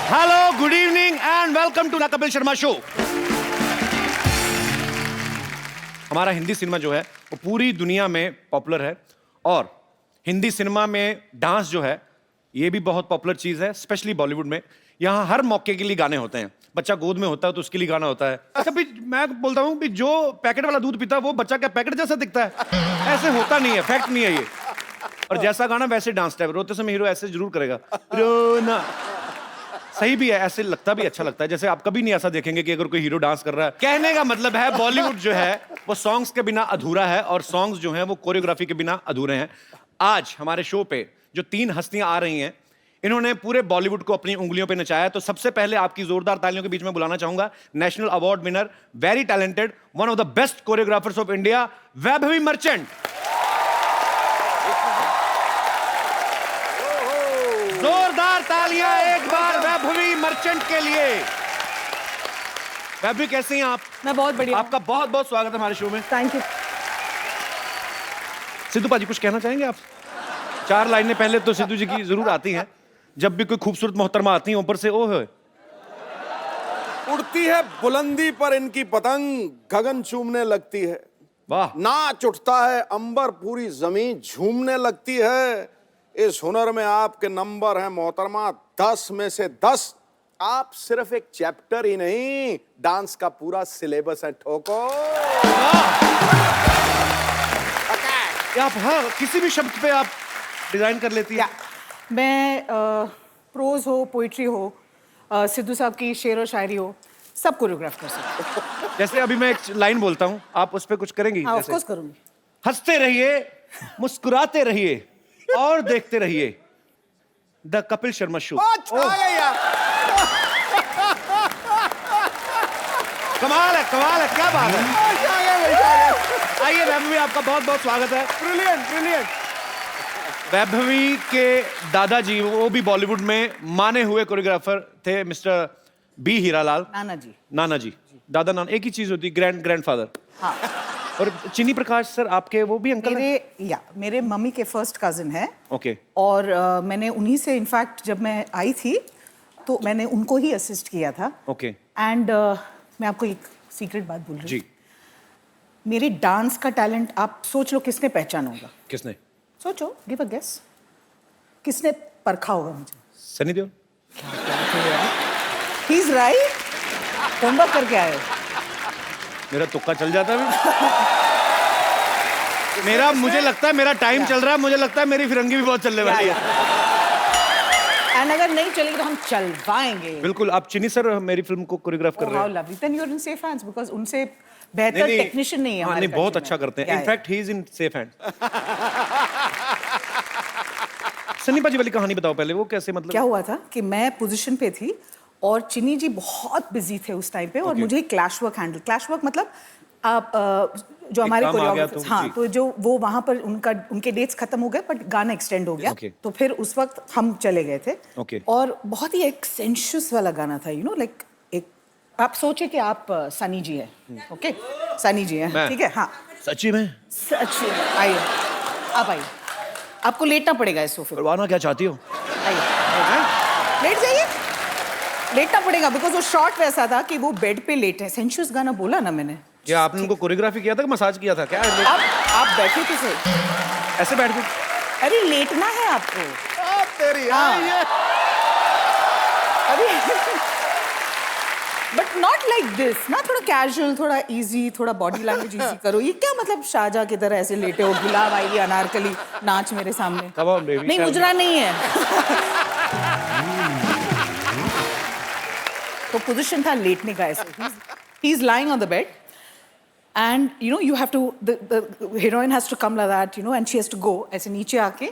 Hello, good evening and welcome to the Kapil Sharma show. हमारा Hindi cinema जो है वो पूरी दुनिया में पॉपुलर है और हिंदी सिनेमा में डांस जो है ये भी बहुत पॉपुलर चीज है, स्पेशली बॉलीवुड में। यहाँ हर मौके के लिए गाने होते हैं। बच्चा गोद में होता है तो उसके लिए गाना होता है। अच्छा भी मैं बोलता हूँ कि जो पैकेट वाला दूध पीता है वो बच्चा क्या पैकेट जैसा दिखता है? ऐसे होता नहीं है, फैक्ट नहीं है ये। और जैसा गाना वैसे डांस टाइप, रोते समय हीरो ऐसे जरूर करेगा, रोना। सही भी है, ऐसे लगता भी अच्छा लगता है। जैसे आप कभी नहीं ऐसा देखेंगे कि अगर कोई हीरो डांस कर रहा है। कहने का मतलब है बॉलीवुड जो है वो सॉन्ग्स के बिना अधूरा है और सॉन्ग्स जो हैं वो कोरियोग्राफी के बिना अधूरे हैं। आज हमारे शो पे जो 3 हस्तियां आ रही हैं, इन्होंने पूरे बॉलीवुड को अपनी उंगलियों पे नचाया। तो सबसे पहले आपकी जोरदार तालियों के बीच में बुलाना चाहूंगा national award winner, very talented, one of the best choreographers of India, Vaibhavi merchant. जोरदार तालियां एक बार वैभवी मर्चेंट के लिए। वैभवी कैसे हैं आप? मैं बहुत बढ़िया। आपका बहुत बहुत स्वागत है हमारे शो में। Thank you. सिद्धू पाजी कुछ कहना चाहेंगे आप? 4 लाइनें पहले तो सिद्धू जी की जरूर आती हैं जब भी कोई खूबसूरत मोहतरमा आती है, ऊपर से ओह उड़ती है बुलंदी पर इनकी पतंग, गगन चूमने लगती है। वाह। नाच उठता है अंबर, पूरी जमीन झूमने लगती है। इस हुनर में आपके नंबर हैं मोहतरमा 10 में से 10। आप सिर्फ एक चैप्टर ही नहीं, डांस का पूरा सिलेबस है ठोको। आप हाँ किसी भी शब्द पे आप डिजाइन कर लेती है। मैं प्रोज हो, पोइट्री हो, सिद्धू साहब की शेर और शायरी हो, सब कोरियोग्राफ कर सकती हूँ। जैसे अभी मैं एक लाइन बोलता हूँ, आप उस पे कुछ करेंगी? हाँ, ऑफ कोर्स करूंगी। हंसते रहिए, मुस्कुराते रहिए और देखते रहिए द कपिल शर्मा शो। कमाल है, क्या बात है। आइए वैभवी, आपका बहुत बहुत स्वागत है। Brilliant brilliant. वैभवी के दादाजी वो भी बॉलीवुड में माने हुए कोरियोग्राफर थे, मिस्टर बी हीरालाल। नाना जी। दादा नाना एक ही चीज होती, ग्रैंडफादर। हाँ। और चिन्नी प्रकाश सर आपके वो भी अंकल हैं? मेरे मम्मी के फर्स्ट कजिन है। ओके। और मैंने उन्हीं से इनफैक्ट जब मैं आई थी तो मैंने उनको ही असिस्ट किया था। ओके। एंड मैं आपको एक सीक्रेट बात बोल रही जी। हूँ। मेरे डांस का टैलेंट आप सोच लो किसने पहचाना होगा? किसने? सोचो, गिव अ गेस। किसने परखा होगा मुझे? Sunny Deol. He is right. Homework करके आए। मेरा तुक्का चल जाता है। मेरा मुझे लगता है मेरा टाइम चल रहा है, मुझे लगता है मेरी फिरंगी भी बहुत चलने वाली है। एंड अगर नहीं चलेगी तो हम चलवाएंगे। बिल्कुल। आप चिन्नी सर मेरी फिल्म को कोरियोग्राफ कर रहे हैं। How lovely. Then you are in safe hands because उनसे बेहतर टेक्नीशियन नहीं है हमारे। नहीं, बहुत अच्छा करते हैं। In fact he is in safe hands. Sunny पाजी वाली कहानी बताओ पहले, वो कैसे मतलब? क्या हुआ था कि मैं पोजीशन पे थी और चिन्नी जी बहुत बिजी थे उस टाइम पे और मुझे क्लैश वर्क मतलब आप जो हमारे कोरियोग्राफर्स, हाँ, तो जो वो वहां पर उनके डेट्स खत्म हो गए बट गाना एक्सटेंड हो गया। तो फिर उस वक्त हम चले गए थे। और बहुत ही एक सेंशुअस वाला गाना था, यू नो, लाइक एक आप सोचे कि आप सनी जी हैं। ओके, सनी जी हैं, ठीक है। हाँ, सच्ची में? सच्ची। आइए, आप आइए। आपको लेटना पड़ेगा इस सोफे। करवाना क्या चाहती हो? आइए, लेट जाइए। लेटना पड़ेगा बिकॉज वो शॉट वैसा था कि वो बेड पे लेटे हैं। सेंशुअस गाना बोला ना मैंने। क्या आपने उनको कोरियोग्राफी किया था कि मसाज किया था? क्या आप बैठे थे सही, ऐसे बैठ के? अरे लेटना है आपको। तेरी अभी बट नॉट लाइक दिस ना, थोड़ा कैजुअल, थोड़ा इजी, थोड़ा बॉडी लैंग्वेज इजी करो। ये क्या मतलब शाहजहां की तरह ऐसे लेटे हो, गुलाब आई अनारकली नाच मेरे सामने। नहीं, मुजरा नहीं है। तो पोजीशन था लेटने का ऐसे। He is lying on the bed and you know you have to, the heroine has to come like that, you know, and she has to go ऐसे नीचे आके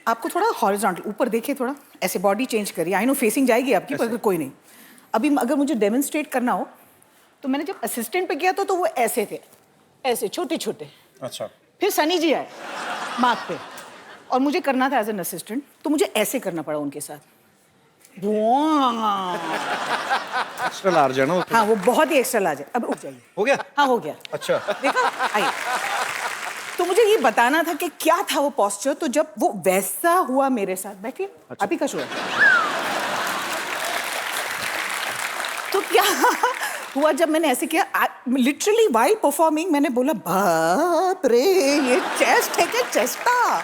आपको थोड़ा हॉरिजॉन्टल ऊपर देखिए, थोड़ा ऐसे बॉडी चेंज करिए। आई नो फेसिंग जाएगी आपकी, पर कोई नहीं। अभी अगर मुझे डेमोन्स्ट्रेट करना हो तो मैंने जब असिस्टेंट पे किया तो वो ऐसे थे, ऐसे छोटे छोटे। अच्छा। फिर सनी जी आए मार्क पे और मुझे करना था एज एन असिस्टेंट, तो मुझे ऐसे करना पड़ा उनके साथ। एक्स्ट्रा लार्ज है ना वो? हाँ, वो बहुत ही एक्स्ट्रा लार्ज है। अब उठ जाइए। हो गया? हाँ, हो गया। अच्छा, देखा? आइए। तो मुझे ये बताना था कि क्या था वो पोस्चर, तो जब वो वैसा हुआ मेरे साथ, बैठिए। अच्छा। आप ही का शो है। क्या हुआ जब मैंने ऐसे किया, लिटरली वाइल परफॉर्मिंग मैंने बोला बाप रे ये चेस्ट है क्या, चेस्टा।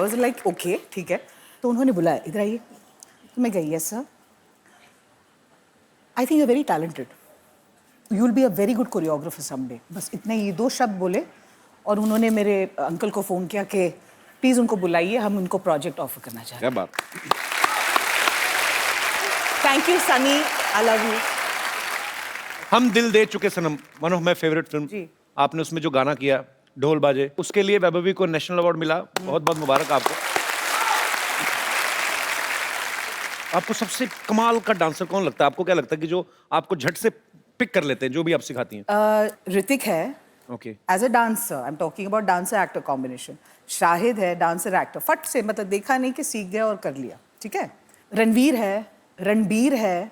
वाज लाइक ओके ठीक है। तो उन्होंने बुलाया, इधर आइए। तो मैं गई, yes sir, I think you are very talented, you will be a very good choreographer someday. बस इतने ये 2 शब्द बोले और उन्होंने मेरे अंकल को फ़ोन किया कि प्लीज़ उनको बुलाइए, हम उनको प्रोजेक्ट ऑफर करना चाहते हैं। क्या बात। Thank you Sunny, I love you. हम Dil De Chuke Sanam, one of my favourite film. जी। आपने उसमें जो गाना किया ढोल बाजे, उसके लिए वैभवी को नेशनल अवार्ड मिला, बहुत बहुत मुबारक आपको। आपको सबसे कमाल का डांसर कौन लगता है? आपको क्या लगता है कि जो आपको झट से पिक कर लेते हैं, जो भी आप सिखाती हैं? ऋतिक है okay. As a dancer, I am talking about dancer actor combination. Shahid है डांसर एक्टर, फट से मतलब देखा नहीं कि सीख गया और कर लिया, ठीक है। रणबीर है।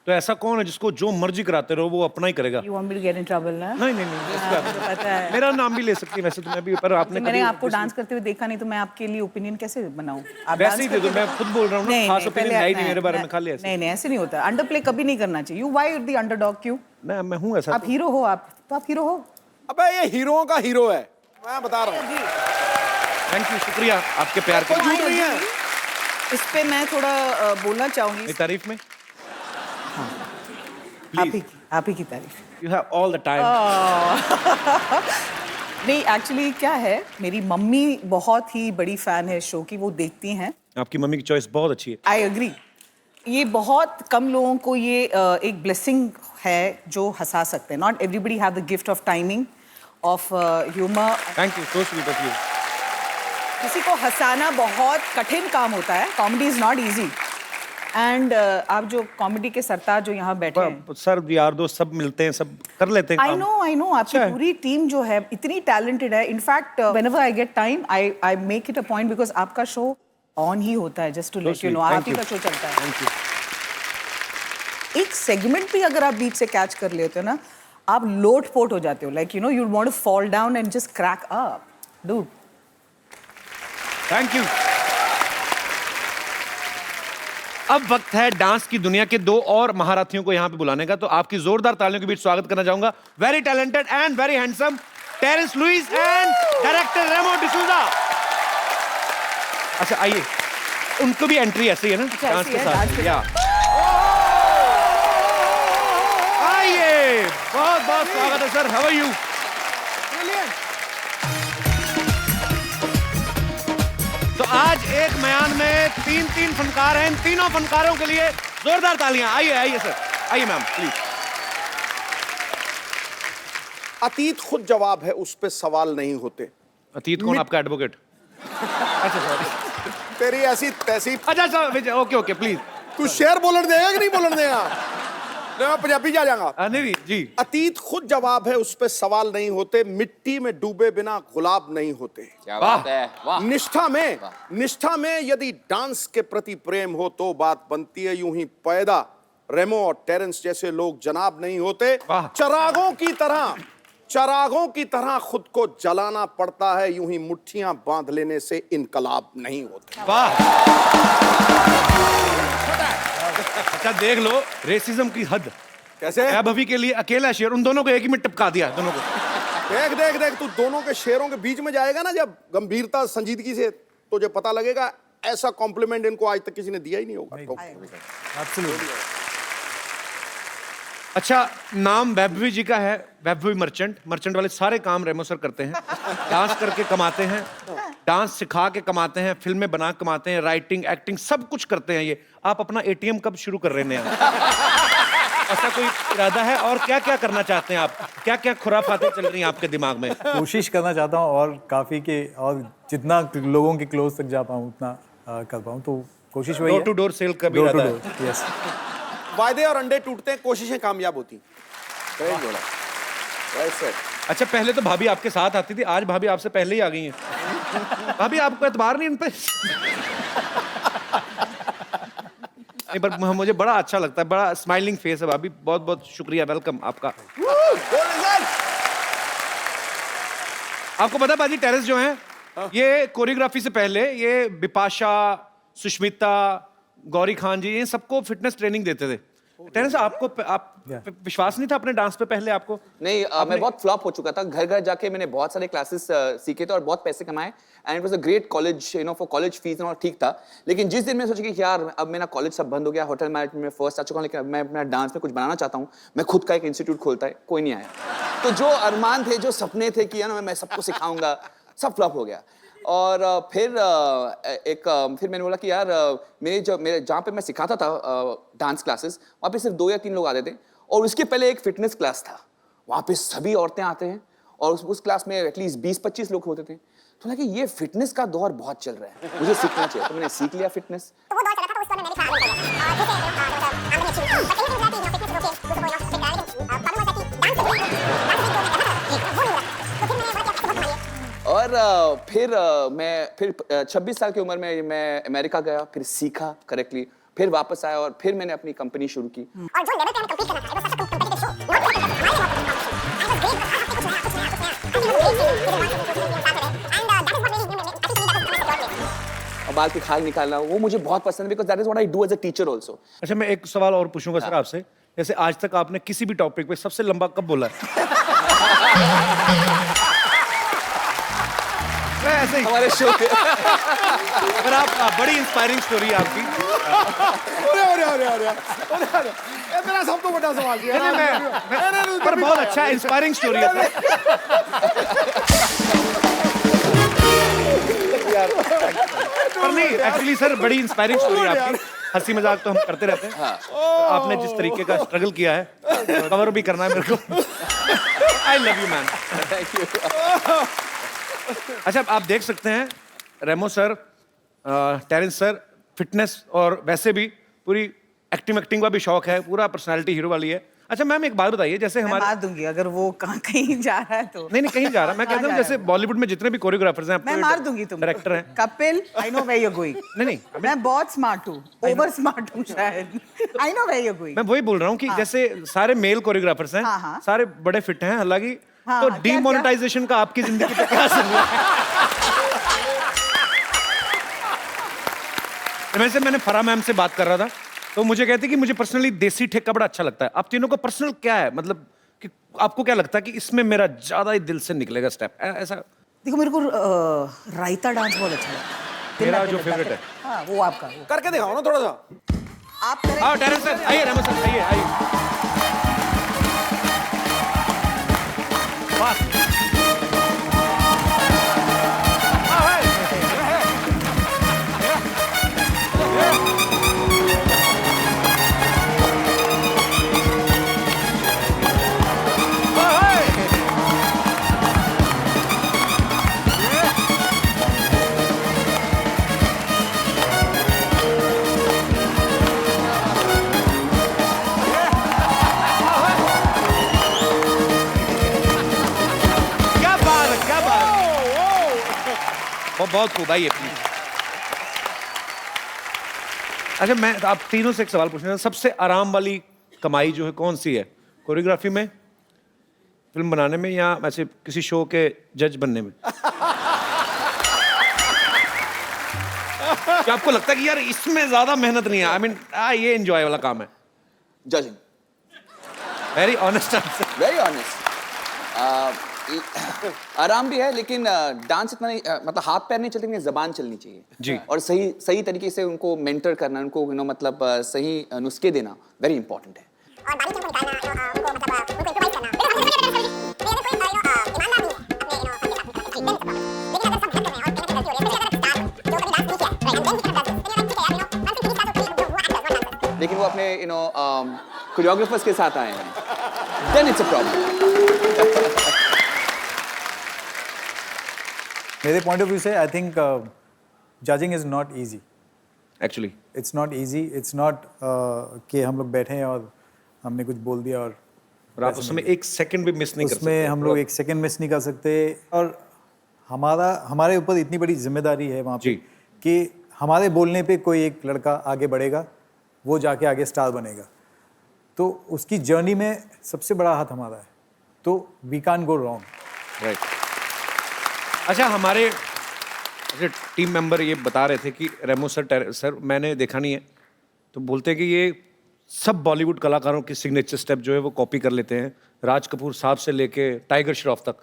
तो ऐसा कौन है जिसको जो मर्जी कराते रहो वो अपना ही करेगा? You want me to get in trouble ना? नहीं, इस पे मुझे पता है। मेरा नाम भी ले सकती है वैसे तो मैं भी, पर आपने मैंने कभी आपको डांस करते हुए देखा नहीं तो मैं आपके लिए ओपिनियन कैसे बनाऊं? आप वैसे डांस ही दे दो, करते मैं खुद बोल रहा हूँ ना, खास ओपिनियन है ही नहीं मेरे बारे में, खाली ऐसे। नहीं ऐसे नहीं होता, अंडर प्ले कभी नहीं करना चाहिए। यू व्हाई द अंडरडॉग, क्यों? नहीं, मैं हूँ ऐसा आप हीरो हो, आप तो आप हीरो हो। अबे ये हीरोओं का हीरो है, मैं बता रहा हूँ। थैंक यू, शुक्रिया आपके प्यार के। कोई झूठ नहीं है। इस पे मैं थोड़ा बोलना चाहूंगी। मेरी तारीफ में आप ही की तारीफ। You have all the time. नहीं एक्चुअली क्या है, मेरी मम्मी बहुत ही बड़ी फैन है शो की, वो देखती हैं। आपकी मम्मी की चॉइस बहुत अच्छी है। I agree. ये बहुत कम लोगों को ये एक ब्लेसिंग है जो हंसा सकते हैं। Not everybody have the gift of timing, of humour. Thank you, so sweet of you. किसी को हंसाना बहुत कठिन काम होता है, comedy is not easy. And आप जो कॉमेडी के सरताज जो यहाँ बैठे हैं, सर यार दोस्त सब मिलते हैं, सब कर लेते हैं काम। आई नो आपकी अच्छा है। पूरी टीम जो है इतनी टैलेंटेड है। In fact whenever I get time I make it a point, because आपका शो ऑन ही होता है, just to let you know, आप ही का शो चलता है। Thank you. एक सेगमेंट भी अगर आप बीच से कैच कर लेते हो ना, आप लोट-पोट हो जाते हो, like you know you want to fall down and just crack up dude. Thank you. अब वक्त है डांस की दुनिया के 2 और महारथियों को यहाँ पे बुलाने का, तो आपकी जोरदार तालियों के बीच स्वागत करना चाहूंगा very talented and very handsome Terence Lewis and director Remo D'Souza. अच्छा आइए, उनको भी एंट्री ऐसे ही है ना, डांस के साथ। या आइए, बहुत बहुत स्वागत है सर, हाउ आर यू? तो आज एक म्यान में 3 फनकार हैं, इन तीनों फनकारों के लिए जोरदार तालियां। आइए सर, आइए मैम प्लीज। अतीत खुद जवाब है, उस पे सवाल नहीं होते। अतीत कौन? आपका एडवोकेट? अच्छा सॉरी, तेरी ऐसी तैसी। अच्छा सर, ओके प्लीज। तू शेर बोलने देगा कि नहीं बोलने देगा? मैं पंजाबी जा जाऊंगा। नहीं जी। अतीत खुद जवाब है, उस पे सवाल नहीं होते। मिट्टी में डूबे बिना गुलाब नहीं होते। क्या बात है, वाह। निष्ठा में यदि डांस के प्रति प्रेम हो तो बात बनती है यूं ही पैदा। रेमो और टेरेंस जैसे लोग जनाब नहीं होते। चरागों की तरह खुद को जलाना पड़ता है, यूं ही मुट्ठियां बांध लेने से इनकलाब नहीं होते। वाह। अच्छा देख लो रेसिज्म की हद कैसे? वैभवी के लिए अकेला शेर, उन दोनों को एक ही में टपका दिया दोनों को। देख तू दोनों के शेरों के बीच में जाएगा ना जब गंभीरता संजीदगी से, तुझे पता लगेगा ऐसा कॉम्प्लीमेंट इनको आज तक किसी ने दिया ही नहीं होगा। अच्छा, नाम वैभवी जी का है, वैभवी मर्चेंट वाले सारे काम रेमो सर करते हैं। डांस करके कमाते हैं, डांस सिखा के कमाते हैं, फिल्में बना के कमाते हैं, राइटिंग एक्टिंग सब कुछ करते हैं ये। आप अपना एटीएम कब शुरू कर रहे हैं? ऐसा कोई इरादा है? और क्या क्या करना चाहते हैं आप? क्या क्या खुराफातें चल रही हैं आपके दिमाग में? कोशिश करना चाहता हूँ और काफ़ी के, और जितना लोगों के क्लोज तक जा पाऊँ उतना कर पाऊँ, तो कोशिश वही है। डोर टू डोर सेल का भी इरादा है? यस। वायदे और अंडे टूटते हैं, कोशिशें कामयाब होती। अच्छा, पहले तो भाभी आपके साथ आती थी, आज भाभी आपसे पहले ही आ गई हैं। भाभी आपको एतबार नहीं इन पे? नहीं, पर मुझे बड़ा अच्छा लगता है, बड़ा स्माइलिंग फेस है भाभी। बहुत बहुत शुक्रिया, वेलकम आपका। आपको पता है बाजी, टेरेस जो है ये कोरियोग्राफी से पहले ये बिपाशा, सुष्मिता, गौरी खान जी, ये सबको फिटनेस ट्रेनिंग देते थे। टेरेंस आपको विश्वास नहीं था अपने डांस पे पहले आपको? नहीं, मैं बहुत फ्लॉप हो चुका था। घर घर जाके मैंने बहुत सारे क्लासेस सीखे थे और बहुत पैसे कमाए, and it was a great college, you know, for college fees और ठीक था। लेकिन जिस दिन मैं सोचा कि यार अब मेरा कॉलेज सब बंद हो गया, होटल मैनेजमेंट में फर्स्ट आ चुका हूँ, लेकिन अब मैं अपना डांस में कुछ बनाना चाहता हूँ, मैं खुद का एक इंस्टीट्यूट खोलता है, कोई नहीं आया। तो जो अरमान थे, जो सपने थे कि मैं सबको सिखाऊंगा, सब फ्लॉप हो गया। और फिर मैंने बोला कि यार मेरे जहाँ पे मैं सिखाता था डांस क्लासेस, वहाँ पे सिर्फ 2 या 3 लोग आते थे, और उसके पहले एक फिटनेस क्लास था, वहाँ पे सभी औरतें आते हैं, और उस क्लास में एटलीस्ट 20-25 लोग होते थे। तो लगा कि ये फिटनेस का दौर बहुत चल रहा है, मुझे सीखना चाहिए। तो मैंने सीख लिया फिटनेस। तो वो दौर चला था, उस दौर में मैंने और फिर 26 साल की उम्र में मैं अमेरिका गया, फिर सीखा करेक्टली, फिर वापस आया और फिर मैंने अपनी कंपनी शुरू की। और जो लेवल पे हमें कम्पीट करना था, it was such a competitive show. Not because of हमारे लिए बहुत competition. I was great, but हर हफ्ते कुछ नया, कुछ नया, कुछ नया. And that is what really, I think that was my secret. और बाल की खाल निकालना, वो मुझे बहुत पसंद है, because that is what I do as a teacher also. अच्छा, मैं एक सवाल और पूछूंगा सर आपसे। जैसे आज तक आपने किसी भी टॉपिक पे सबसे लंबा कब बोला है? मैं ऐसे ही हमारे शो पे अगर आप बड़ी इंस्पायरिंग स्टोरी है आपकी। ये मेरा सब तो बड़ा सवाल किया। पर बहुत अच्छा इंस्पायरिंग स्टोरी है सर। पर नहीं, एक्चुअली सर बड़ी इंस्पायरिंग स्टोरी है आपकी। हंसी मजाक तो हम करते रहते हैं। आपने जिस तरीके का स्ट्रगल किया है, कवर भी करना है मेरे को। आई love you man. Thank you. अच्छा, आप देख सकते हैं रेमो सर, टेरेंस सर, फिटनेस और वैसे भी पूरी एक्टिंग का भी शौक है, पूरा पर्सनालिटी हीरो वाली है। अच्छा मैम, एक बात बताइए, जैसे मैं हमारे मार दूंगी अगर वो कहीं जा रहा है तो। नहीं कहीं जा रहा, मैं कहता हूँ जैसे बॉलीवुड में जितने भी कोरियोग्राफर्स हैं, मैं मार दूंगी तुमको। डायरेक्टर हैं। Kapil, I know where you are going. नहीं मैं बहुत स्मार्ट हूँ, ओवर स्मार्ट हूँ शायद। I know where you are going. मैं वही बोल रहा हूँ कि जैसे सारे मेल कोरियोग्राफर्स हैं, हाँ। सारे बड़े फिट हैं, हालांकि हाँ, तो क्या- डीमोनेटाइजेशन का आपकी जिंदगी पे क्या असर हुआ है? वैसे मैंने फराह मैम से बात कर रहा था, तो मुझे कहते कि मुझे पर्सनली देसी ठेका बड़ा अच्छा लगता है। आप तीनों को पर्सनल क्या है, मतलब कि आपको क्या लगता है कि इसमें मेरा ज्यादा ही दिल से निकलेगा स्टेप ऐसा? देखो, मेरे को रायता डांस बहुत अच्छा लगता है। मेरा तिल्ला जो तिल्ला फेवरेट है। हाँ, वो आपका वो। करके दिखाओ ना थोड़ा सा। आप करें। आओ टेरेंस सर, आइए रेमो सर, आइए। फास्ट। बहुत खूब, आइए प्लीज। अच्छा, मैं आप तीनों से एक सवाल पूछना, सबसे आराम वाली कमाई जो है कौन सी है? कोरियोग्राफी में, फिल्म बनाने में, या ऐसे किसी शो के जज बनने में? क्या आपको लगता है कि यार इसमें ज्यादा मेहनत नहीं है? आई मीन ये एंजॉय वाला काम है? Judging. Very honest answer. Very honest. आराम भी है, लेकिन डांस इतना नहीं, मतलब हाथ पैर नहीं चलते, लेकिन जबान चलनी चाहिए जी। और सही तरीके से उनको मेंटर करना, उनको मतलब सही नुस्खे देना वेरी इंपॉर्टेंट है। और बारीकी को निकालना, उनको मतलब उनको इम्प्रोवाइज करना। मेरे कोई ईमानदार नहीं है अपने लेकिन अगर सब कर रहे हैं और कहीं ना कहीं गलती हो रही है, स्पेशली अगर स्टार जो कभी डांस नहीं किया, लेकिन वो अपने कोरियोग्राफर्स के साथ आए हैं, देन इट्स अ प्रॉब्लम। मेरे पॉइंट ऑफ व्यू से I think judging is not easy. Actually it's not easy, it's not कि हम लोग बैठे हैं और हमने कुछ बोल दिया और आप उसमें एक सेकंड भी मिस नहीं कर सकते। उसमें हम लोग एक सेकंड मिस नहीं कर सकते। और हमारे ऊपर इतनी बड़ी जिम्मेदारी है वहाँ पे कि हमारे बोलने पे कोई एक लड़का आगे बढ़ेगा, वो जाके आगे स्टार बनेगा, तो उसकी जर्नी में सबसे बड़ा हाथ हमारा है, तो we can't go wrong. Right. अच्छा, हमारे टीम मेंबर ये बता रहे थे कि रेमो सर मैंने देखा नहीं है, तो बोलते हैं कि ये सब बॉलीवुड कलाकारों की सिग्नेचर स्टेप जो है वो कॉपी कर लेते हैं, राज कपूर साहब से लेके टाइगर श्रॉफ तक।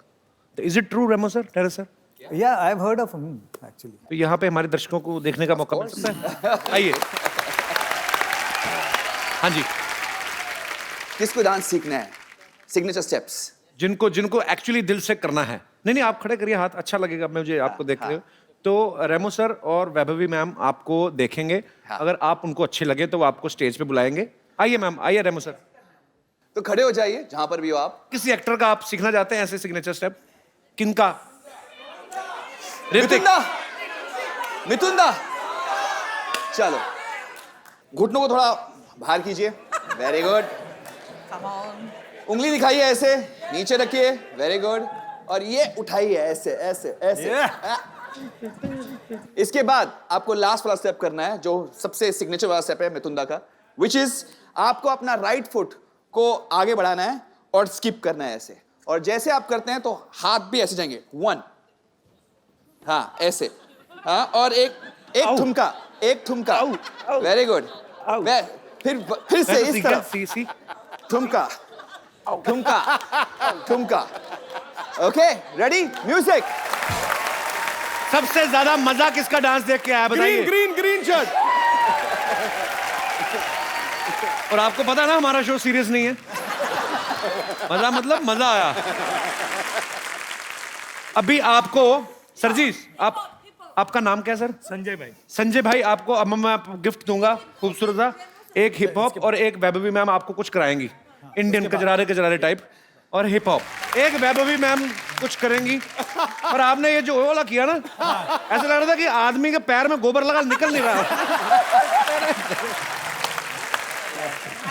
तो is it true Remo sir, terror sir? या I have heard of him actually. तो यहाँ पे हमारे दर्शकों को देखने का मौका मिल सकता है। आइए। हाँ जी। किसको डांस सीखना है? सिग्नेचर स्टेप्स जिनको एक्चुअली दिल से करना है। नहीं, आप खड़े करिए हाथ, अच्छा लगेगा मुझे आपको देख रहे हो। तो रेमो सर और वैभवी मैम आपको देखेंगे, अगर आप उनको अच्छे लगे तो वो आपको स्टेज पे बुलाएंगे। आइए मैम, आइए रेमो सर। तो खड़े हो जाइए जहां पर भी हो आप। किसी एक्टर का आप सीखना चाहते हैं ऐसे सिग्नेचर स्टेप? किनका? मिथुन दा चलो, घुटनों को थोड़ा बाहर कीजिए। Very good. उंगली दिखाइए ऐसे, नीचे रखिए। Very good. और ये उठाइए ऐसे ऐसे ऐसे। इसके बाद आपको लास्ट वाला स्टेप करना है, जो सबसे सिग्नेचर वाला स्टेप है मिथुन दा का, विच इज आपको अपना राइट फुट को आगे बढ़ाना है और स्किप करना है ऐसे। और जैसे आप करते हैं तो हाथ भी ऐसे जाएंगे। 1, हाँ ऐसे, हाँ, और एक ठुमका, एक ठुमका। Very good. फिर से इस तरह ठुमका ठुमका ठुमका। Okay, ready, music. सबसे ज्यादा मजा किसका डांस देख के आया बताइए? Green shirt. और आपको पता ना हमारा शो सीरियस नहीं है। मजा मतलब मजा आया। अभी आपको सर जी, आपका नाम क्या है सर? संजय भाई। संजय भाई, आपको अब मैं गिफ्ट दूंगा खूबसूरत सा, एक हिप हॉप और एक वैभवी मैम आपको कुछ कराएंगी, इंडियन कजरारे टाइप और हिप हॉप। एक वैभवी मैम कुछ करेंगी और आपने ये जो वाला किया ना, ऐसा लग रहा था कि आदमी के पैर में गोबर लगा निकल नहीं रहा।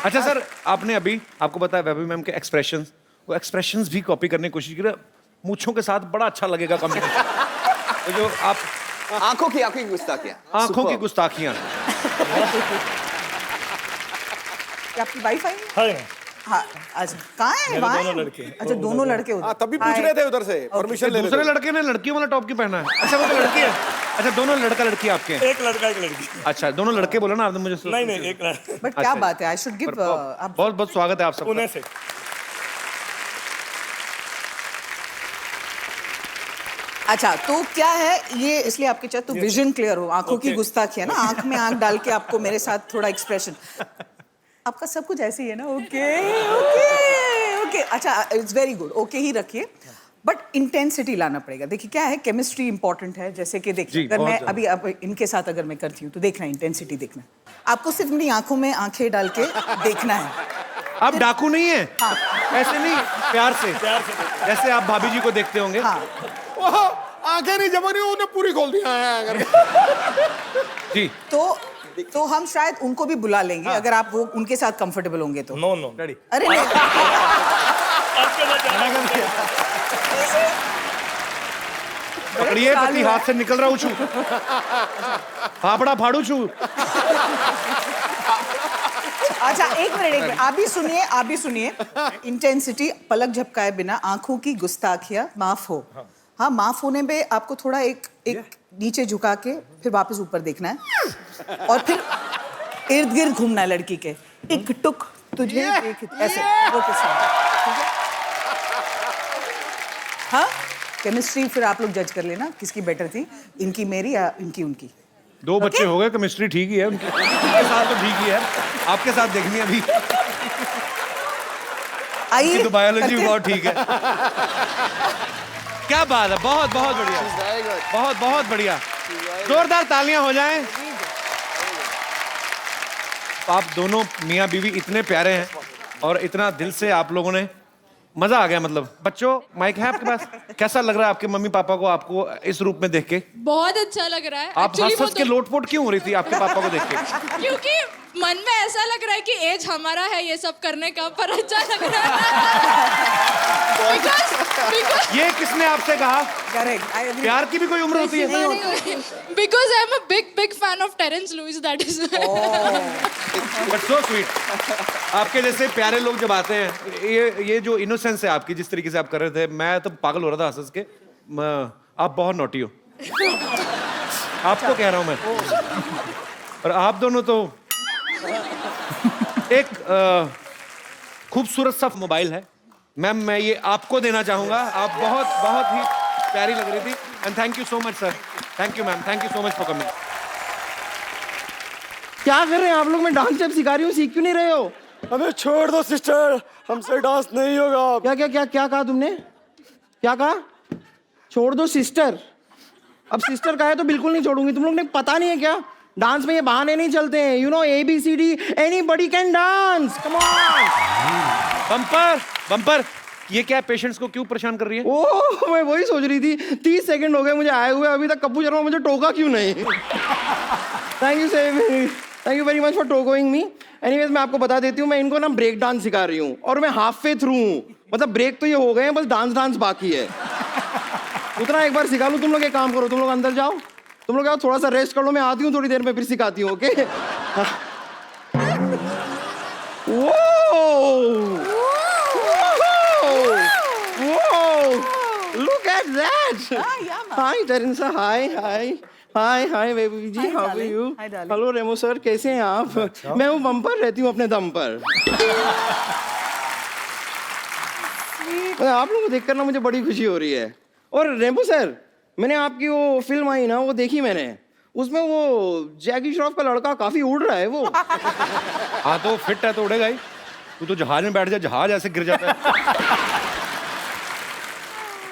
अच्छा सर, आपने अभी आपको पता है वैभवी मैम के एक्सप्रेशंस, वो एक्सप्रेशंस भी कॉपी करने की कोशिश की। मूंछों के साथ बड़ा अच्छा लगेगा कॉम्बिनेशन। तो जो आप आंखों की गुस्ताखियां, आंखों की गुस्ताखियां। आपकी वाइफ आई? हाँ हाँ, अच्छा कहाँ है? वहाँ दोनों है? लड़के। अच्छा, दोनों लड़के उधर। तभी पूछ रहे थे उधर से, परमिशन ले दूसरे रहे थे। लड़के ने लड़कियों वाला टॉप क्यों पहना है? अच्छा वो तो लड़की है। अच्छा, दोनों लड़का लड़की आपके हैं? एक लड़का एक लड़की। अच्छा, दोनों लड़के बोला ना आपने मुझे। नहीं एक लड़का। बट क्या बात है, आई शुड गिव। बहुत बहुत स्वागत है आप सबका। पुणे से। अच्छा, तो क्या है ये, इसलिए आपके चाहे तो विजन क्लियर हो, आंखों की गुस्ताखी है ना, आंख में आंख डाल के आपको मेरे साथ थोड़ा एक्सप्रेशन। आपका सब कुछ ऐसे ही है ना? Okay okay okay. अच्छा, इट्स वेरी गुड। ओके ही रखिए, बट इंटेंसिटी लाना पड़ेगा। देखिए क्या है, केमिस्ट्री इंपॉर्टेंट है। जैसे कि देखिए, अगर मैं अभी अब इनके साथ अगर मैं करती हूँ तो देखना, इंटेंसिटी देखना। आपको सिर्फ मेरी आंखों में आंखें डाल के देखना है। आप डाकू नहीं है? ऐसे नहीं, प्यार से जैसे आप भाभी जी को देखते होंगे। हाँ, आंखें नहीं जमा नहीं, उन्हें पूरी खोल दिया है अगर। जी। तो हम शायद उनको भी बुला लेंगे अगर आप वो उनके साथ कंफर्टेबल होंगे तो। No ready. अरे नहीं, पकड़िए, पति हाथ से निकल रहा उछू, फाफड़ा फाड़ू छू। अच्छा एक मिनट, आप भी सुनिए। इंटेंसिटी, पलक झपकाए बिना, आंखों की गुस्ताखियां माफ हो। हाँ, माफ होने पे आपको थोड़ा एक नीचे झुका के फिर वापस ऊपर देखना है और फिर इर्द गिर्द घूमना है लड़की के। एक टुक तुझे देख, ऐसे वो ठीक है? हाँ, केमिस्ट्री फिर आप लोग जज कर लेना किसकी बेटर थी, इनकी मेरी या इनकी उनकी। 2 बच्चे हो गए, केमिस्ट्री ठीक ही है उनके साथ, तो ठीक ही है। आपके साथ देखनी है अभी। आइए, तो बायोलॉजी बहुत ठीक है। क्या बात है, बहुत बहुत बढ़िया, बहुत बहुत बढ़िया। जोरदार तालियां हो जाएं। आप दोनों मियां बीवी इतने प्यारे हैं और इतना दिल से आप लोगों ने, मजा आ गया। मतलब बच्चों, माइक है आपके पास? कैसा लग रहा है आपके मम्मी पापा को आपको इस रूप में देख के? बहुत अच्छा लग रहा है। आप हंस के लोटपोट क्यों हो रही थी आपके पापा को देख के? क्योंकि मन में ऐसा लग रहा है कि एज हमारा है ये सब करने का, पर अच्छा लग रहा है। Because ये किसने आपसे कहा? करेक्ट, प्यार की भी कोई उम्र होती है? because I am a big fan of Terence Lewis, that is. But so sweet. आपके जैसे प्यारे लोग जब आते हैं, ये जो इनोसेंस है आपकी, जिस तरीके से आप कर रहे थे, मैं तो पागल हो रहा था हंस के। आप बहुत नॉटी हो, आपको कह रहा हूं मैं। और आप दोनों तो एक खूबसूरत सा मोबाइल है मैम, मैं ये आपको देना चाहूंगा। आप बहुत बहुत ही प्यारी लग रही थी and thank you so much sir. Thank you ma'am, thank you so much for coming. क्या कर रहे हैं आप लोग? मैं डांस जब सिखा रही हूँ सीख क्यों नहीं रहे हो? हमें छोड़ दो सिस्टर, हमसे डांस नहीं होगा। क्या क्या क्या क्या कहा तुमने? क्या कहा? छोड़ दो सिस्टर? अब सिस्टर कहा है तो बिल्कुल नहीं छोड़ूंगी। तुम लोग ने पता नहीं है क्या? डांस में ये बहाने नहीं चलते हैं। You know ABCD, anybody can dance, come on. Bumper bumper, ये क्या पेशेंट्स को क्यों परेशान कर रही है? ओह, मैं वही सोच रही थी। 30 सेकंड हो गए मुझे आए हुए, अभी तक कप्पू शर्मा मुझे टोका क्यों नहीं? Thank you very much for टोकोइंग मी। एनीवेज मैं आपको बता देती हूँ, मैं इनको ना ब्रेक डांस सिखा रही हूँ और मैं हाफ वे थ्रू हूँ। मतलब ब्रेक तो ये हो गए हैं, बस डांस बाकी है। उतना एक बार सिखा लूँ। तुम लोग एक काम करो, तुम लोग अंदर जाओ, तुम लोग आओ, थोड़ा सा रेस्ट कर लो, मैं आती हूँ थोड़ी देर में, फिर सिखाती हूँ। Okay? Look at that! Hi, Teresa. Hi, baby ji, how are you? Hi, darling. Hello Remo sir, कैसे हैं आप? मैं हूँ बम्पर, रहती हूँ अपने दम पर। आप लोगों को देखकर ना मुझे बड़ी खुशी हो रही है। और रेमो सर, मैंने आपकी वो फिल्म आई ना, वो देखी मैंने। उसमें वो जैकी श्रॉफ का लड़का काफी उड़ रहा है वो। हाँ तो फिट है तो उड़ेगा ही। तू तो जहाज में बैठ जा, जहाज ऐसे गिर जाता है।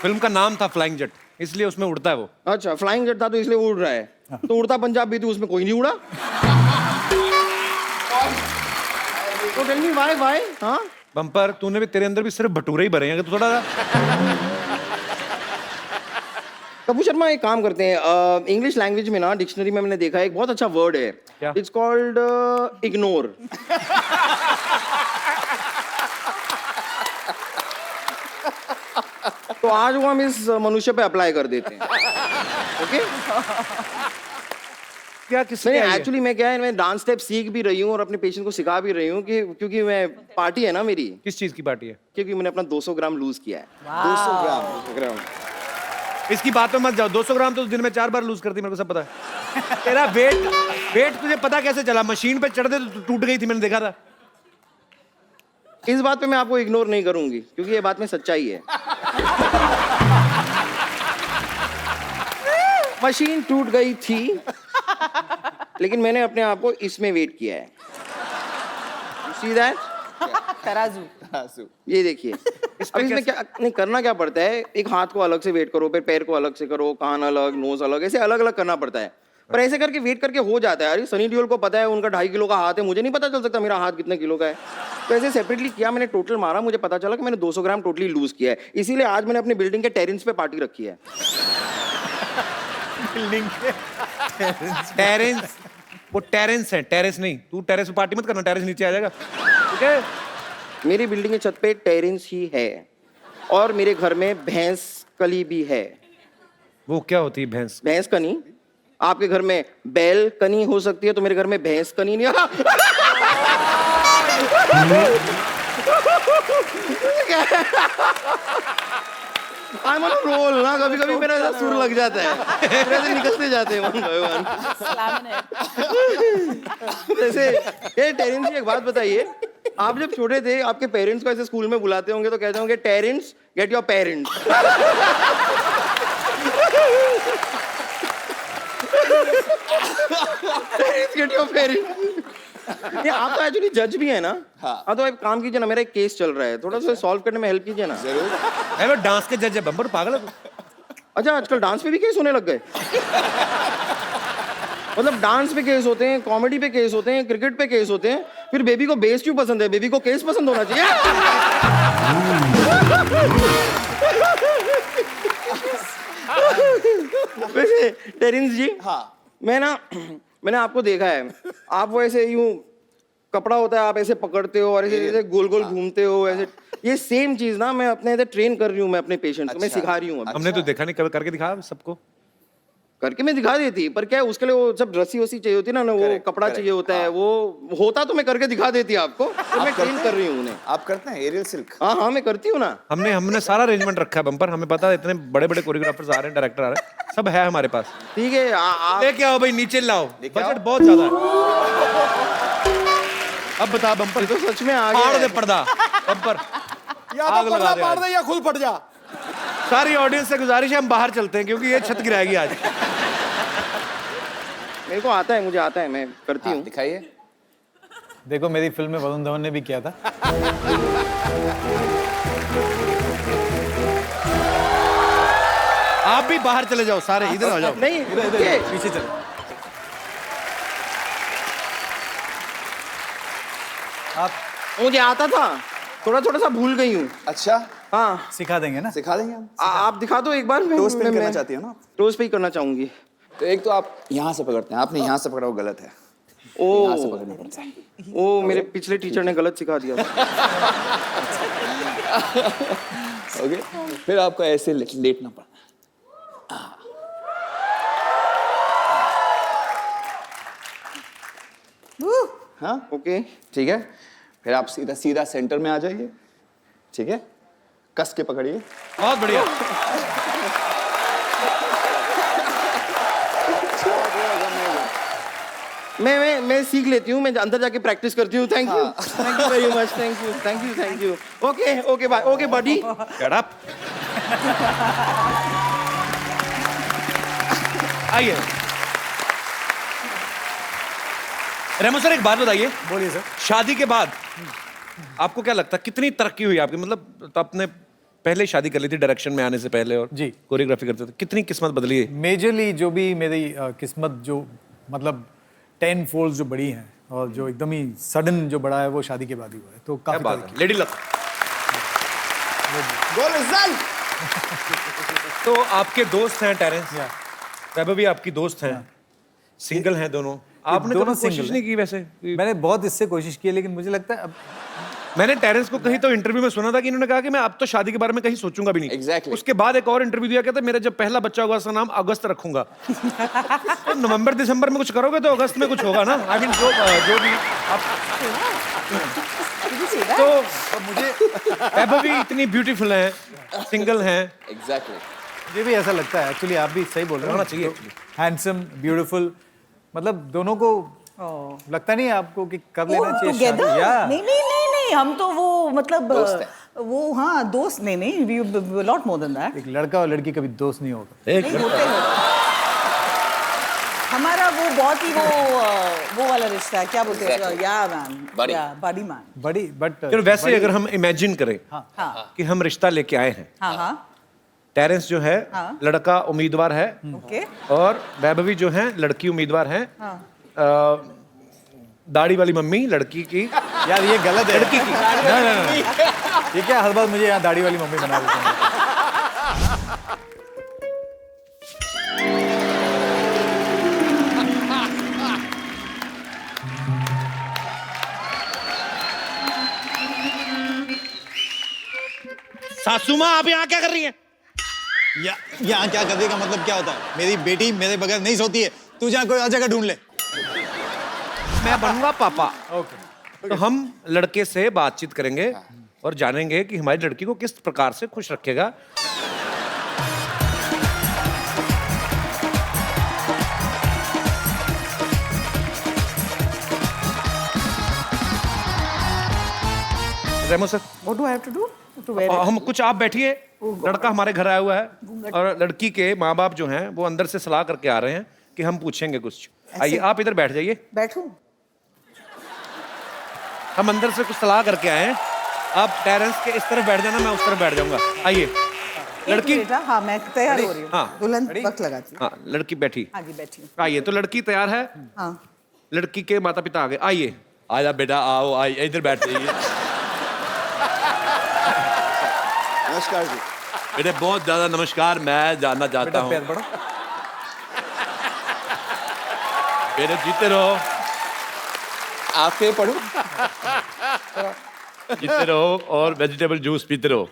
फिल्म का नाम था फ्लाइंग जेट, इसलिए उसमें उड़ता है वो। अच्छा, फ्लाइंग जेट था तो इसलिए वो उड़ रहा है। तो उड़ता पंजाब भी थी, उसमें कोई नहीं उड़ा। तो टेल मी व्हाई? हाँ बम्पर, तूने भी, तेरे अंदर भी सिर्फ भटूरे ही भरे हैं। तो थोड़ा कपूर शर्मा, एक काम करते हैं, इंग्लिश लैंग्वेज में ना डिक्शनरी में मैंने देखा है एक बहुत अच्छा वर्ड है। क्या? It's called ignore. तो आज वो हम इस मनुष्य पे अप्लाई कर देते हैं। ओके? क्या किसने नहीं, एक्चुअली मैं क्या है, मैं डांस स्टेप सीख भी रही हूँ और अपने पेशेंट को सिखा भी रही हूँ कि क्योंकि मैं पार्टी है ना मेरी, किस चीज की पार्टी है? क्योंकि मैंने अपना 200 ग्राम लूज किया है। 200 ग्राम। इसकी बात में मत जाओ। 200 ग्राम तो दिन में 4 बार लूज करती, मेरे को सब पता है। तेरा वेट तुझे पता कैसे चला? मशीन पे चढ़ते तो टूट गई थी, मैंने देखा था। इस बात पे मैं आपको इग्नोर नहीं करूंगी क्योंकि ये बात में सच्चाई है। मशीन टूट गई थी, लेकिन मैंने अपने आप को इसमें वेट किया है। See that? तराजू। ये देखिए। अब इसमें क्या नहीं करना, क्या पड़ता है, एक हाथ को अलग से वेट करो, फिर पैर को अलग से करो, कान अलग, नोज अलग, ऐसे अलग अलग करना पड़ता है। पर ऐसे करके वेट करके हो जाता है। अरे सनी देओल को पता है, उनका 2.5 किलो का हाथ है, मुझे नहीं पता चल सकता मेरा हाथ कितने किलो का है। तो ऐसे सेपरेटली किया, मैंने टोटल मारा, मुझे पता चला कि मैंने 200 ग्राम टोटली लूज किया है। इसीलिए आज मैंने अपनी बिल्डिंग के टेरेस पे पार्टी रखी है। बिल्डिंग के टेरेस, वो टेरेस है, टेरेस नहीं। तू टेरेस पे पार्टी मत करना, टेरेस नीचे आ जाएगा। ठीक है? मेरी बिल्डिंग के छत पे टेरेस ही है और मेरे घर में भैंस कली भी है। वो क्या होती है भैंस? भैंस कनी? आपके घर में बैल कनी हो सकती है, तो मेरे घर में भैंस कनी नहीं। I'm on a roll ना, कभी कभी मेरा ऐसा सुर लग जाता है, फिर ऐसे निकलते जाते हैं one by one। जैसे ये टेरेंस जी, एक बात बताइए, आप जब छोटे थे आपके पेरेंट्स को ऐसे स्कूल में बुलाते होंगे तो कहते होंगे Terence get your parents. Get your parents. ये आप तो एक्चुअली जज भी है ना? हाँ, तो एक काम कीजिए ना, मेरा एक केस चल रहा है, थोड़ा सा सॉल्व करने में हेल्प कीजिए ना। जरूर। वो डांस के जज है बम्पर, पागल है तू? अच्छा, आजकल डांस पे भी केस होने लग गए? मतलब डांस पे केस होते हैं, कॉमेडी पे केस होते हैं, क्रिकेट पे केस होते हैं, फिर बेबी को बेस क्यों पसंद है? बेबी को केस पसंद होना चाहिए। वैसे टेरेंस जी, हाँ, मैंने आपको देखा है, आप वो ऐसे यूं कपड़ा होता है, आप ऐसे पकड़ते हो और ऐसे गोल गोल घूमते हो ऐसे। ये सेम चीज ना मैं अपने इधर ट्रेन कर रही हूँ, मैं अपने पेशेंट को मैं सिखा रही हूँ। हमने तो देखा नहीं, कभी करके दिखा सबको। करके मैं दिखा देती, पर क्या है उसके लिए वो सब रस्सी वस्सी चाहिए होती है ना, वो कपड़ा चाहिए होता है, वो होता तो मैं करके दिखा देती आपको, तो मैं ट्रेन कर रही हूँ उन्हें। आप करते हैं एरियल सिल्क? हाँ, मैं करती हूँ ना। हमने सारा अरेंजमेंट रखा है बम्पर, हमें पता है इतने बड़े बड़े कोरियोग्राफर्स आ रहे हैं, डायरेक्टर आ रहे हैं, सब है हमारे पास। ठीक है, लेके आओ भाई, नीचे लाओ, बजट बहुत ज्यादा है। अब बता बम्पर तो सच में आ गया फाड़ है। दे पर्दा बम्पर या आग तो लगा पर्दा दे फाड़ आज। दे या खुद फट जा। सारी ऑडियंस से गुजारिश है हम बाहर चलते हैं क्योंकि ये छत गिराएगी आज। मेरे को आता है, मुझे आता है, मैं करती हूँ। दिखाइए। देखो मेरी फिल्म में वरुण धवन ने भी किया था। आप भी बाहर चले जाओ सारे, इधर आ जाओ। नहीं रुकिए। पीछे चलो। आप मुझे आता था, थोड़ा थोड़ा सा भूल गई हूँ। अच्छा, हाँ, सिखा देंगे ना। सिखा देंगे हम। आप दिखा दो एक बार। टोस्ट पे करना चाहती हो ना? टोस्ट पे ही करना चाहूंगी। तो एक तो आप यहाँ से पकड़ते हैं, आपने यहाँ से पकड़ा वो गलत है, ओ यहाँ से पकड़ना पड़ता है। ओ, मेरे पिछले टीचर ने गलत सिखा दिया था। ओके, फिर आपको ऐसे लेटना पड़ना। हाँ, ओके, ठीक है। फिर आप सीधा सीधा सेंटर में आ जाइए, ठीक है, कस के पकड़िए। बहुत बढ़िया। मैं सीख लेती हूँ, मैं अंदर जाके प्रैक्टिस करती हूँ। Thank you, thank you very much, thank you, thank you, thank you. Okay okay bye, okay buddy. Shut up. आइए रेमो सर, एक बात बताइए। बोलिए सर। शादी के बाद आपको क्या लगता है कितनी तरक्की हुई आपकी? मतलब तो आपने पहले शादी कर ली थी डायरेक्शन में आने से पहले और जी। कोरियोग्राफी करते थे, कितनी किस्मत बदली है? मेजरली जो भी मेरी किस्मत जो मतलब 10 फोल्ड जो बड़ी हैं और जो एकदम ही सडन जो बड़ा है वो शादी के बाद ही हुआ है। तो क्या काफी बात है, लेडी लक। तो आपके दोस्त हैं टेरेंस, या। वैभव भी आपकी दोस्त हैं, सिंगल हैं दोनों। आपने दोनों कभी single कोशिश हैं। नहीं की वैसे? मैंने बहुत इससे कोशिश की है लेकिन मुझे लगता है अब मैंने टेरेंस को कहीं तो इंटरव्यू में सुना था कि इन्होंने कहा कि मैं अब तो शादी के बारे में कहीं सोचूंगा भी नहीं। Exactly. उसके बाद एक और इंटरव्यू दिया, कहता मेरा जब पहला बच्चा होगा उसका नाम अगस्त रखूंगा। तो नवंबर दिसंबर में कुछ करोगे तो अगस्त में कुछ होगा ना। आई मीन जो भी आप तो मुझे वैभव भी इतनी ब्यूटीफुल हैं, सिंगल हैं। एग्जैक्टली। मुझे भी ऐसा लगता है। एक्चुअली आप भी सही बोल रहे हो। होना चाहिए हैंडसम, ब्यूटीफुल, मतलब दोनों को लगता नहीं है आपको कि कर लेना चाहिए टुगेदर? शादी? या नहीं नहीं नहीं नहीं, हम तो वो मतलब दोस्त वो हाँ दोस्त, नहीं नहीं, we lot more than that. एक लड़का और लड़की कभी दोस्त नहीं होगा। नहीं होते हैं। हमारा वो बहुत ही वो वाला रिश्ता है, क्या बोलते हैं, या मैन, Buddy. या बॉडी मैन। बड़ी बट चलो वैसे अगर हम इमेजिन करें हाँ कि हम रिश्ता लेके आए हैं, हाँ हाँ टेरेंस जो है हाँ। लड़का उम्मीदवार है ओके और वैभवी जो है लड़की उम्मीदवार है। हाँ। दाढ़ी वाली मम्मी लड़की की, यार ये गलत है। लड़की की ना। ये क्या हर बार मुझे यहाँ दाढ़ी वाली मम्मी बना देते हैं। सासू माँ आप यहाँ क्या कर रही हैं? यहाँ क्या करने का मतलब क्या होता है? मेरी बेटी मेरे बगैर नहीं सोती है, तू जहाँ कोई और जगह ढूंढ ले। मैं बनूंगा पापा। तो हम लड़के से बातचीत करेंगे और जानेंगे कि हमारी लड़की को किस प्रकार से खुश रखेगा। Remo sir, what do I have to do to wear? हम कुछ आप बैठिए। लड़का हमारे घर आया हुआ है और लड़की के माँ बाप जो हैं वो अंदर से सलाह करके आ रहे हैं कि हम पूछेंगे कुछ। आइए आप इधर बैठ जाइए। बैठूं? हम अंदर से कुछ सलाह करके आए हैं। आप टेरेंस के इस तरफ बैठ जाना, मैं उस तरफ बैठ जाऊंगा। आइए लड़की। हाँ मैं तैयार हो रही हूँ। हाँ। दुल्हन वक्त लगाती हूँ। हाँ लड़की बैठी। हाँ जी बैठी हूँ। आइए, तो लड़की तैयार है। हाँ लड़की के माता पिता आ गए। आइए। आजा बेटा आओ, आइए इधर बैठ जाइए। नमस्कार जी। बेटे बहुत ज्यादा नमस्कार। मैं जानना चाहता बेटा हूँ पैर बढ़ो। बेटे जीते रहो, आपके पढ़ो। जीते रहो और वेजिटेबल जूस पीते रहो।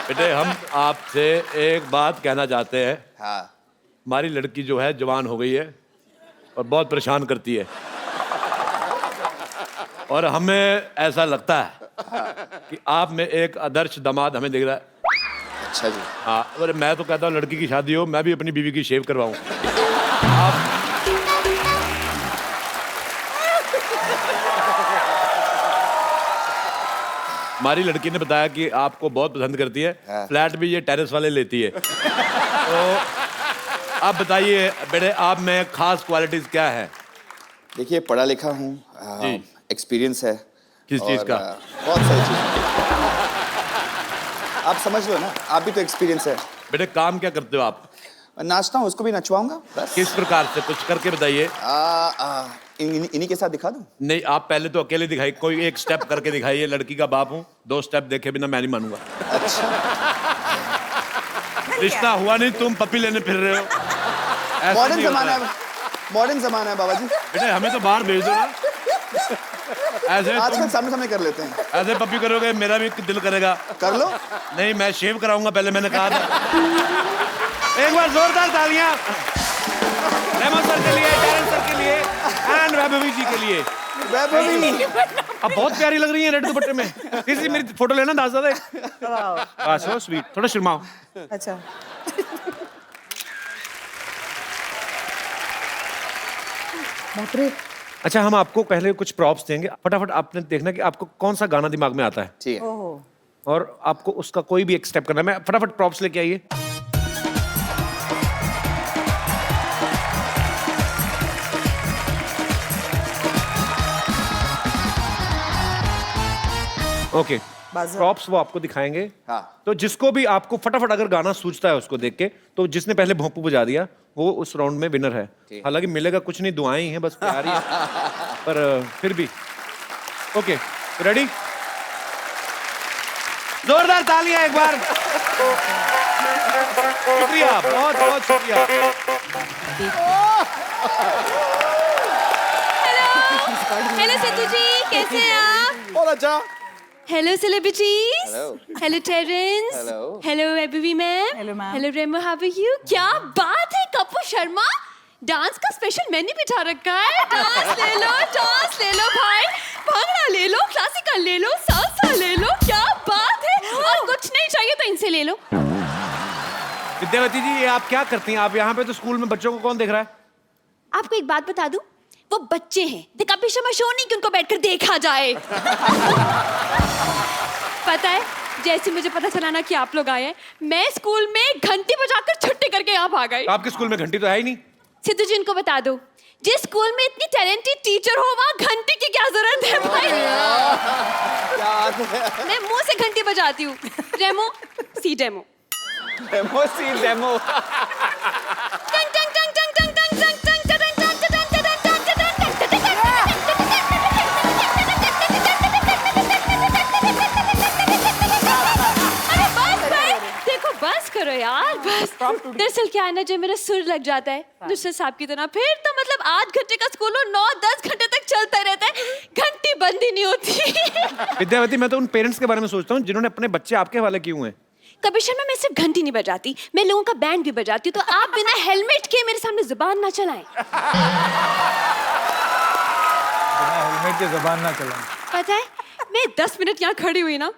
बेटे हम आपसे एक बात कहना चाहते हैं। हाँ। हमारी लड़की जो है जवान हो गई है और बहुत परेशान करती है और हमें ऐसा लगता है कि आप में एक आदर्श दामाद हमें दिख रहा है। अच्छा जी। हाँ, अरे मैं तो कहता हूँ लड़की की शादी हो, मैं भी अपनी बीवी की शेव करवाऊं। आप हमारी लड़की ने बताया कि आपको बहुत पसंद करती है, फ्लैट भी ये टेरेस वाले लेती है। तो आप बताइए बेटे, आप में खास क्वालिटीज क्या है? देखिए, पढ़ा लिखा हूँ, एक्सपीरियंस है। किस चीज का? बहुत सारी चीज़। आप समझ लो ना, आप भी तो एक्सपीरियंस है। बेटे काम क्या करते हो आप? नाचता हूँ, उसको भी नचवाऊंगा बस। किस प्रकार से, कुछ करके बताइए। इन्हीं के साथ दिखा दूं? नहीं, आप पहले तो अकेले दिखाइए, कोई एक स्टेप करके दिखाइए। लड़की का बाप हूँ, 2 स्टेप देखे बिना मैं नहीं मानूंगा। अच्छा, रिश्ता हुआ नहीं, तुम पप्पी लेने फिर रहे हो। ऐसा मॉडर्न नहीं होता जमाना है, मॉडर्न जमाना है बाबा जी। बेटे हमें तो बाहर भेज दो ना। ऐसे आजकल सामने सामने कर लेते हैं। ऐसे पप्पी करोगे मेरा भी दिल करेगा। कर लो। नहीं, मैं शेव कराऊंगा पहले, मैंने कहा था। एक बार जोरदार तालियां रेमो सर के लिए, टैरेंस सर के लिए एंड वैभवी जी के लिए। वैभवी अब बहुत प्यारी लग रही है रेड दुपट्टे में। किसी मेरी फोटो लेना दास दादा। सो स्वीट, थोड़ा शर्माओ। अच्छा। बाप रे। अच्छा, हम आपको पहले कुछ प्रॉप्स देंगे, फटाफट आपने देखना कि आपको कौन सा गाना दिमाग में आता है। ठीक है। ओहो। और आपको उसका कोई भी एक स्टेप करना है। मैं फटाफट प्रॉप्स लेके आइए। ओके, बाज़ार। प्रॉप्स वो आपको दिखाएंगे। हाँ। तो जिसको भी आपको फटाफट अगर गाना सूझता है उसको देख के, तो जिसने पहले भोंपू बजा दिया वो उस राउंड में विनर है। हालांकि मिलेगा कुछ नहीं, दुआएं ही हैं, बस प्यार ही है। पर फिर भी ओके, रेडी? जोरदार तालियां एक बार। शुक्रिया, बहुत बहुत शुक्रिया। हेलो सिद्धू जी, कैसे हैं आप? बहुत अच्छा। Hello celebrities. Hello. Hello Terence. Hello. Hello ABV ma'am. Hello, ma'am. Hello Remo, how are you? क्या बात है, कपूर शर्मा डांस का स्पेशल मेन्यू बिठा रखा है। डांस ले लो भाई, भांगड़ा ले लो, क्लासिकल ले लो, सालसा ले लो, क्या बात है। और कुछ नहीं चाहिए तो इनसे ले लो। विद्यावती जी, ये आप क्या करती हैं? आप यहाँ पे तो स्कूल में बच्चों को कौन देख रहा है? आपको एक बात बता दूं, वो बच्चे हैं, द कपिल शर्मा शो नहीं कि उनको बैठकर देखा जाए। पता है, जैसे मुझे पता चला ना कि आप लोग आए हैं, मैं स्कूल में घंटी बजाकर छुट्टी करके यहाँ भाग गई। आपके स्कूल में घंटी तो है ही नहीं। सिद्धू जी, इनको बता दो, जिस स्कूल में इतनी टैलेंटेड टीचर हो वहाँ घंटी की क्या जरूरत है भाई? मैं मुंह से घंटी बजाती हूँ। रेमो, सी डेमो। डेमो सी डेमो। टंग टंग टंग टंग टंग टंग टंग टंग टंग टंग टंग टंग टंग बस करो यार, बस। दरअसल क्या है ना, जब मेरा सुर लग जाता है नुसरत साहब की तरह, फिर तो मतलब 8 घंटे का स्कूल हो, 9-10 घंटे तक चलता रहता है, घंटी बंद ही नहीं होती। विद्यावती, मैं तो उन पेरेंट्स के बारे में सोचता हूँ जिन्होंने अपने बच्चे आपके हवाले किए हुए हैं। कपिल शर्मा, मैं सिर्फ घंटी नहीं बजाती, मैं लोगों का बैंड भी बजाती हूँ, तो आप बिना हेलमेट के मेरे सामने जुबान ना चलाएं। हेलमेट के जबान ना चलाएं। पता है, मैं 10 मिनट यहाँ खड़ी हुई ना,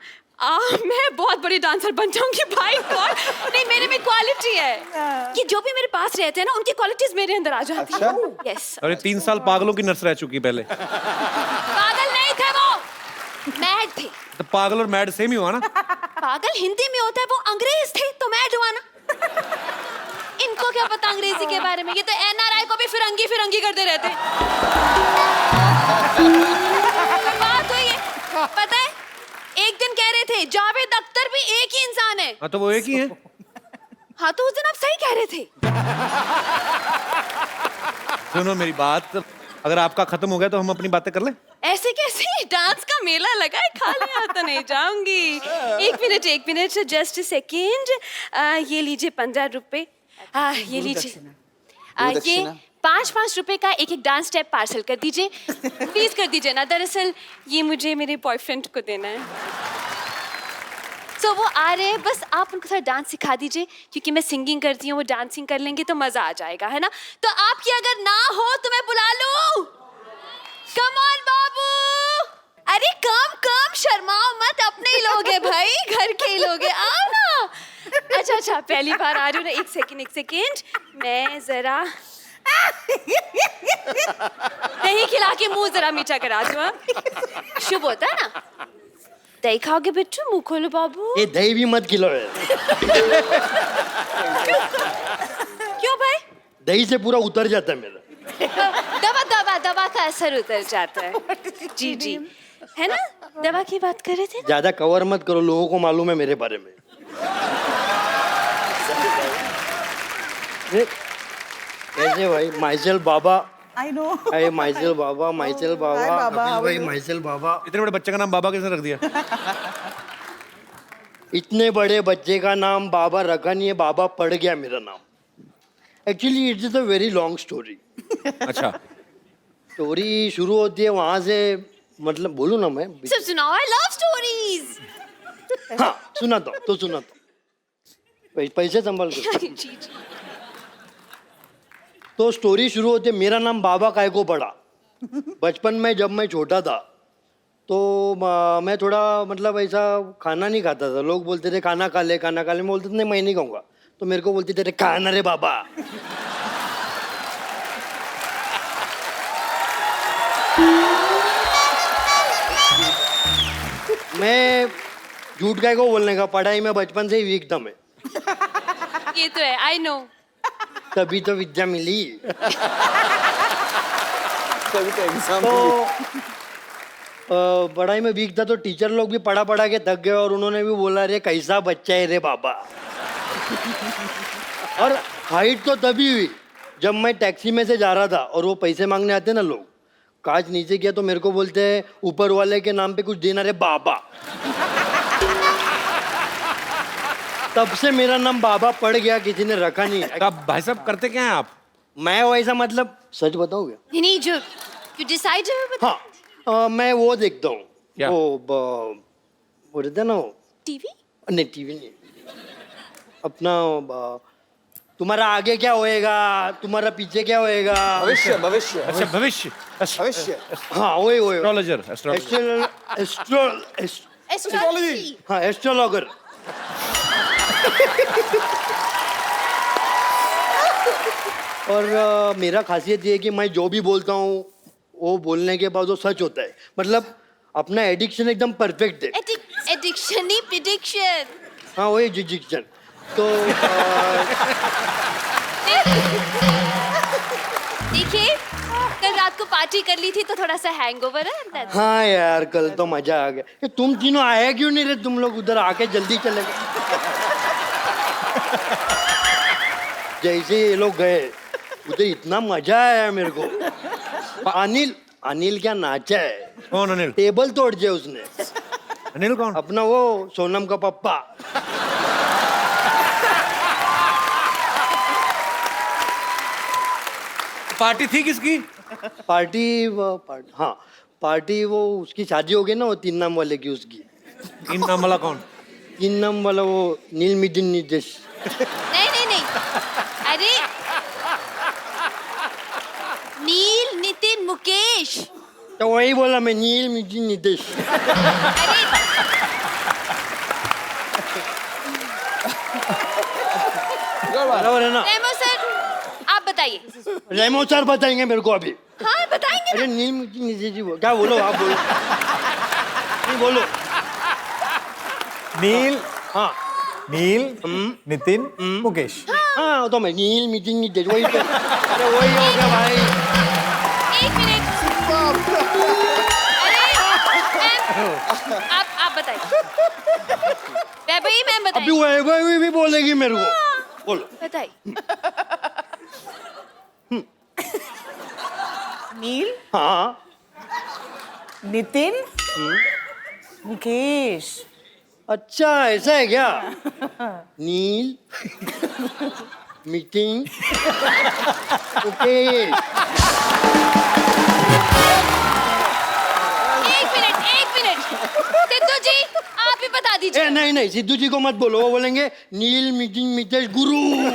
मैं बहुत बड़ी डांसर बन जाऊंगी भाई। गॉड, नहीं, मेरे में क्वालिटी है कि जो भी मेरे पास रहते हैं ना, उनकी क्वालिटीज मेरे अंदर आ जाती है। यस। अरे 3 साल पागलों की नर्स रह चुकी पहले। पागल नहीं थे वो, मैड थे। तो पागल और मैड सेम ही हुआ ना? पागल हिंदी में होता है, वो अंग्रेज थे तो मैड हुआ ना। इनको क्या पता अंग्रेजी के बारे में, ये तो एनआरआई को भी फिरंगी करते रहते हैं। बात हुई है, पता है, एक दिन कह रहे थे जावेद अख्तर भी एक ही इंसान है। हाँ, तो वो एक ही है। हाँ, तो उस दिन आप सही कह रहे थे। सुनो मेरी बात, अगर आपका खत्म हो गया तो हम अपनी बातें कर लें। ऐसे कैसे, डांस का मेला लगा है, खाली हाथ तो नहीं जाऊंगी। एक मिनट जस्ट सेकेंड। ये लीजिए 15 रुपए। ये लीजिए, ये 5-5 रुपए का एक डांस स्टेप पार्सल कर दीजिए, प्लीज कर दीजिए ना। दरअसल ये मुझे मेरे बॉयफ्रेंड को देना है, तो वो आ रहे हैं, बस आप उनको थोड़ा डांस सिखा दीजिए, क्योंकि मैं सिंगिंग करती हूँ, वो डांसिंग कर लेंगे तो मजा आ जाएगा, है ना? तो आपकी अगर ना हो तो मैं बुला लूं? कम ऑन बाबू। अरे कम शर्माओ मत, अपने ही लोग हैं भाई, घर के ही लोग हैं, आओ ना। अच्छा, पहली बार आ रही हूँ ना, एक सेकेंड, मैं जरा दही खिला के मुंह जरा मीठा करा दूं। शुभ होता है ना? दही खाओगे बिट्टू? मुंह खोलो बाबू। ये दही भी मत खिलाओ यार। क्यों भाई? दही से पूरा उतर जाता है मेरा। दवा दवा दवा का असर उतर जाता है। जी जी, है ना? दवा की बात कर रहे थे ना? ज्यादा कवर मत करो, लोगों को मालूम है मेरे बारे में। कैसे भाई? माइसेल बाबा। I know. अरे माइसेल बाबा, माइसेल बाबा, Hi, बाबा, कपिल how भाई, are you? माइसेल बाबा। इतने बड़े बच्चे का नाम बाबा किसने रख दिया? इतने बड़े बच्चे का नाम बाबा रखा नहीं है, बाबा पड़ गया मेरा नाम। Actually it is a very long story. अच्छा, स्टोरी शुरू होती है वहां से, मतलब बोलूं ना मैं? सब सुनाओ, आई लव स्टोरीज। हाँ सुनाता हूँ, तो सुनाता हूँ। पैसे संभाल के। जी जी। तो स्टोरी शुरू होती है, मेरा नाम बाबा काय को पड़ा। बचपन में जब मैं छोटा था तो मैं थोड़ा मतलब ऐसा खाना नहीं खाता था। लोग बोलते थे खाना खा ले, खाना खा ले। मैं बोलते थे नहीं, मैं नहीं खाऊंगा। तो मेरे को बोलते थे खाना रे बाबा। मैं झूठ काय को बोलने का, पढ़ाई में बचपन से ही वीक था मैं। ये तो है, आई नो। तभी तो विद्या मिली। तभी तो एग्जाम तो पढ़ाई में वीक था, तो टीचर लोग भी पढ़ा पढ़ा के थक गए और उन्होंने भी बोला रे कैसा बच्चा है रे बाबा। और हाइट तो तभी हुई जब मैं टैक्सी में से जा रहा था और वो पैसे मांगने आते ना लोग, कांच नीचे किया तो मेरे को बोलते हैं ऊपर वाले के नाम पे कुछ देना रे बाबा। तब से मेरा नाम बाबा पड़ गया, किसी ने रखा नहीं। अब भाई साहब करते क्या हैं आप? मैं वैसा मतलब सच बताओगे? नहीं, जो यू डिसाइड बता। हाँ मैं वो देखता हूँ, क्या? वो रहता है ना वो, टीवी? नहीं टीवी नहीं, अपना तुम्हारा आगे क्या होएगा, तुम्हारा पीछे क्या होएगा। भविष्य भविष्य अच्छा, भविष्य। भविष्य। हाँ वही वही एस्ट्रोलॉजर, एस्ट्रोलॉजी। हाँ एस्ट्रोलॉगर। और मेरा खासियत ये है कि मैं जो भी बोलता हूँ वो बोलने के बाद वो सच होता है। मतलब अपना एडिक्शन एकदम परफेक्ट है। एडिक्शन नहीं, प्रिडिक्शन। हाँ वही एडिक्शन। तो देखिए, कल रात को पार्टी कर ली थी तो थोड़ा सा हैंगओवर है। हाँ यार कल तो मजा आ गया। ये तुम तीनों आया क्यों नहीं रे? तुम लोग उधर आके जल्दी चले गए। जैसे ये लोग गए उधर इतना मजा आया मेरे को। अनिल क्या नाचा है। कौन अनिल? टेबल तोड़ दिया उसने। अनिल कौन? अपना वो सोनम का पप्पा। पार्टी थी किसकी? हाँ पार्टी वो उसकी शादी हो गई ना, वो 3 नाम वाले की उसकी। 3 नाम वाला कौन? 3 नाम वाला वो नील मिदिन निदेश। नहीं नहीं नहीं, अरे नील, नितिन, मुकेश। तो वही बोला मैं, नील मिदिन निदेश। अरे बराबर है ना? रेमो सर, आप बताइए। रेमो सर बताएंगे मेरे को अभी। हाँ बताएंगे ना। अरे नील मिदिन निदेश जी क्या बोलो, आप बोलो। नहीं बोलो। नील, हाँ नील, नितिन, मुकेश। हाँ तो मैं नील मिदिन निदेश वही तो। अरे वही हो गया भाई। एक मिनट। अरे आप बताइए। भाई मैं अभी बताइए। वही भी बोलेगी मेरे को। बोलो। बताइए। नील, हाँ नितिन, मुकेश। अच्छा ऐसा है क्या? नील मीटिंग ओके। एक मिनट सिद्धू जी, आप ही बता दीजिए। नहीं सिद्धू जी को मत बोलो, वो बोलेंगे नील मीटिंग मितेश गुरु।